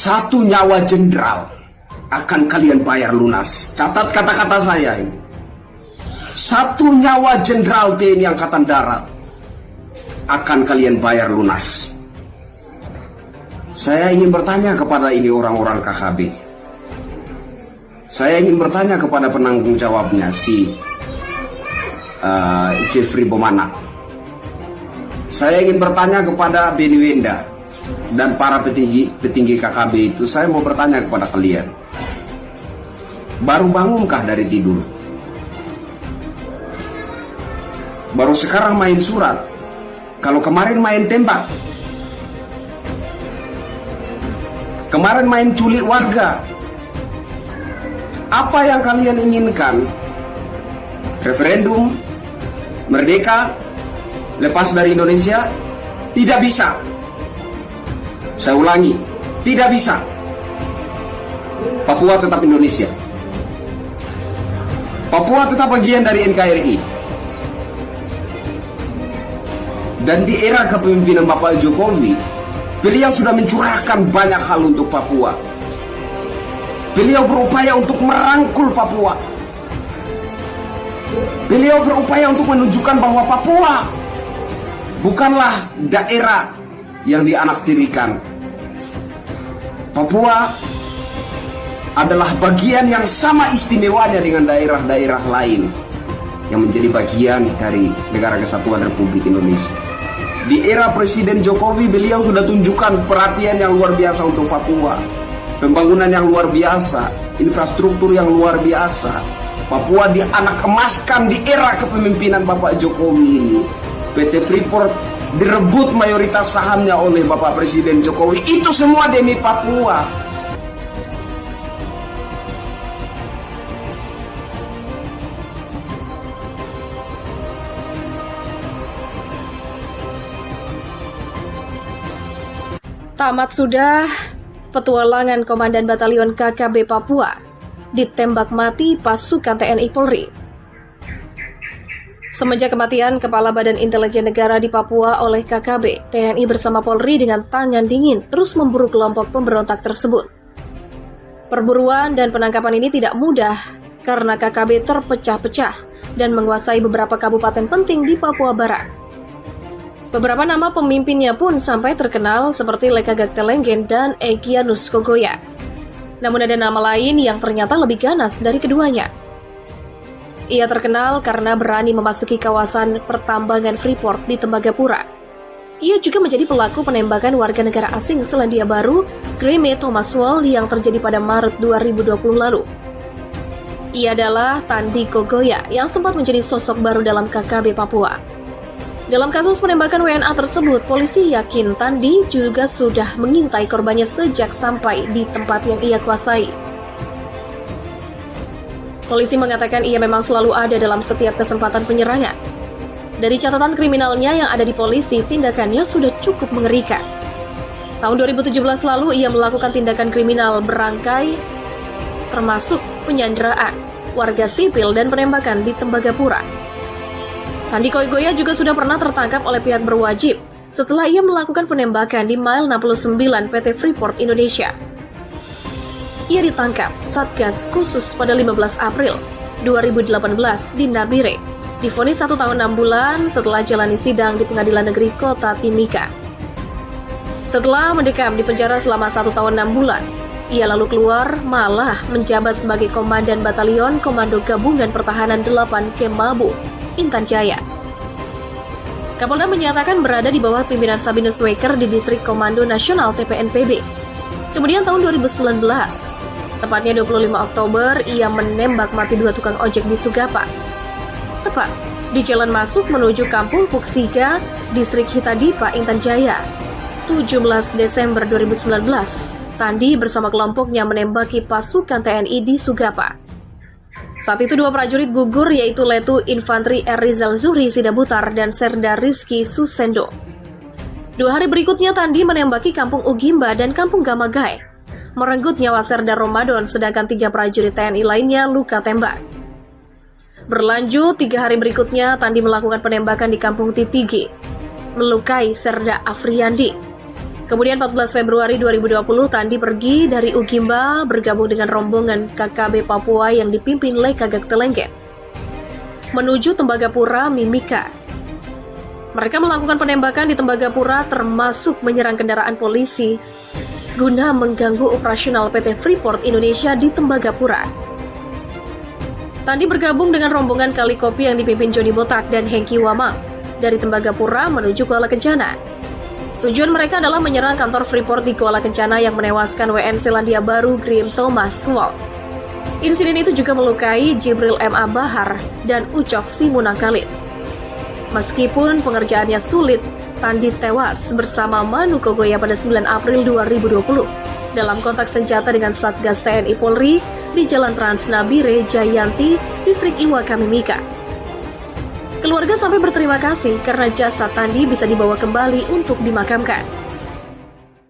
1 nyawa jenderal akan kalian bayar lunas. Catat kata-kata saya ini. 1 nyawa jenderal TNI Angkatan Darat akan kalian bayar lunas. Saya ingin bertanya kepada ini orang-orang KKB. Saya ingin bertanya kepada penanggung jawabnya, si Jeffrey Bomana. Saya ingin bertanya kepada Beni Wenda dan para petinggi KKB itu. Saya mau bertanya kepada kalian, baru bangunkah dari tidur? Baru sekarang main surat? Kalau kemarin main tembak, kemarin main culik warga. Apa yang kalian inginkan? Referendum, merdeka, lepas dari Indonesia? Tidak bisa. Saya ulangi, tidak bisa. Papua tetap Indonesia. Papua tetap bagian dari NKRI. Dan di era kepemimpinan Bapak Jokowi, beliau sudah mencurahkan banyak hal untuk Papua. Beliau berupaya untuk merangkul Papua. Beliau berupaya untuk menunjukkan bahwa Papua bukanlah daerah yang dianaktirikan. Papua adalah bagian yang sama istimewanya dengan daerah-daerah lain yang menjadi bagian dari Negara Kesatuan Republik Indonesia. Di era Presiden Jokowi, beliau sudah tunjukkan perhatian yang luar biasa untuk Papua. Pembangunan yang luar biasa, infrastruktur yang luar biasa. Papua dianak emaskan di era kepemimpinan Bapak Jokowi ini. PT Freeport direbut mayoritas sahamnya oleh Bapak Presiden Jokowi. Itu semua demi Papua. Tamat sudah petualangan Komandan Batalion KKB Papua ditembak mati pasukan TNI Polri. Semenjak kematian Kepala Badan Intelijen Negara di Papua oleh KKB, TNI bersama Polri dengan tangan dingin terus memburu kelompok pemberontak tersebut. Perburuan dan penangkapan ini tidak mudah karena KKB terpecah-pecah dan menguasai beberapa kabupaten penting di Papua Barat. Beberapa nama pemimpinnya pun sampai terkenal seperti Lekagak Telenggen dan Egyanus Kogoya. Namun ada nama lain yang ternyata lebih ganas dari keduanya. Ia terkenal karena berani memasuki kawasan pertambangan Freeport di Tembagapura. Ia juga menjadi pelaku penembakan warga negara asing Selandia Baru, Graeme Thomas Wall yang terjadi pada Maret 2020 lalu. Ia adalah Tandi Kogoya yang sempat menjadi sosok baru dalam KKB Papua. Dalam kasus penembakan WNA tersebut, polisi yakin Tandi juga sudah mengintai korbannya sejak sampai di tempat yang ia kuasai. Polisi mengatakan ia memang selalu ada dalam setiap kesempatan penyerangan. Dari catatan kriminalnya yang ada di polisi, tindakannya sudah cukup mengerikan. Tahun 2017 lalu, ia melakukan tindakan kriminal berangkai, termasuk penyanderaan warga sipil dan penembakan di Tembagapura. Tandi Kogoya juga sudah pernah tertangkap oleh pihak berwajib setelah ia melakukan penembakan di Mile 69 PT Freeport Indonesia. Ia ditangkap Satgas Khusus pada 15 April 2018 di Nabire, divonis 1 tahun 6 bulan setelah jalani sidang di Pengadilan Negeri Kota Timika. Setelah mendekam di penjara selama 1 tahun 6 bulan, ia lalu keluar malah menjabat sebagai Komandan Batalion Komando Gabungan Pertahanan 8 Kemabu, Intan Jaya. Kapolda menyatakan berada di bawah pimpinan Sabinus Waker di Distrik Komando Nasional TPNPB. Kemudian tahun 2019, tepatnya 25 Oktober, ia menembak mati 2 tukang ojek di Sugapa. Tepat di jalan masuk menuju Kampung Puksika, Distrik Hitadipa, Intan Jaya. 17 Desember 2019, Tandi bersama kelompoknya menembaki pasukan TNI di Sugapa. Saat itu 2 prajurit gugur, yaitu Letu Infantri R. Rizal Zuhri Sidabutar dan Serda Rizky Susendo. 2 hari berikutnya Tandi menembaki Kampung Ugimba dan Kampung Gamagai, merenggut nyawa Serda Ramadan, sedangkan 3 prajurit TNI lainnya luka tembak. Berlanjut 3 hari berikutnya Tandi melakukan penembakan di Kampung Titigi, melukai Serda Afriandi. Kemudian 14 Februari 2020, Tandi pergi dari Ugimba bergabung dengan rombongan KKB Papua yang dipimpin Leka Gaktelengke menuju Tembagapura Mimika. Mereka melakukan penembakan di Tembagapura termasuk menyerang kendaraan polisi guna mengganggu operasional PT Freeport Indonesia di Tembagapura. Tandi bergabung dengan rombongan Kalikopi yang dipimpin Joni Botak dan Hengki Wamang dari Tembagapura menuju Kuala Kencana. Tujuan mereka adalah menyerang kantor Freeport di Kuala Kencana yang menewaskan WN Selandia Baru Graham Thomas Wall. Insiden itu juga melukai Jibril M.A. Bahar dan Ucok Simunang Khalid. Meskipun pengerjaannya sulit, Tandi tewas bersama Manu Kogoya pada 9 April 2020 dalam kontak senjata dengan Satgas TNI Polri di Jalan Trans Nabire Jayanti, Distrik Iwaka Mimika. Keluarga sampai berterima kasih karena jasad Tandi bisa dibawa kembali untuk dimakamkan.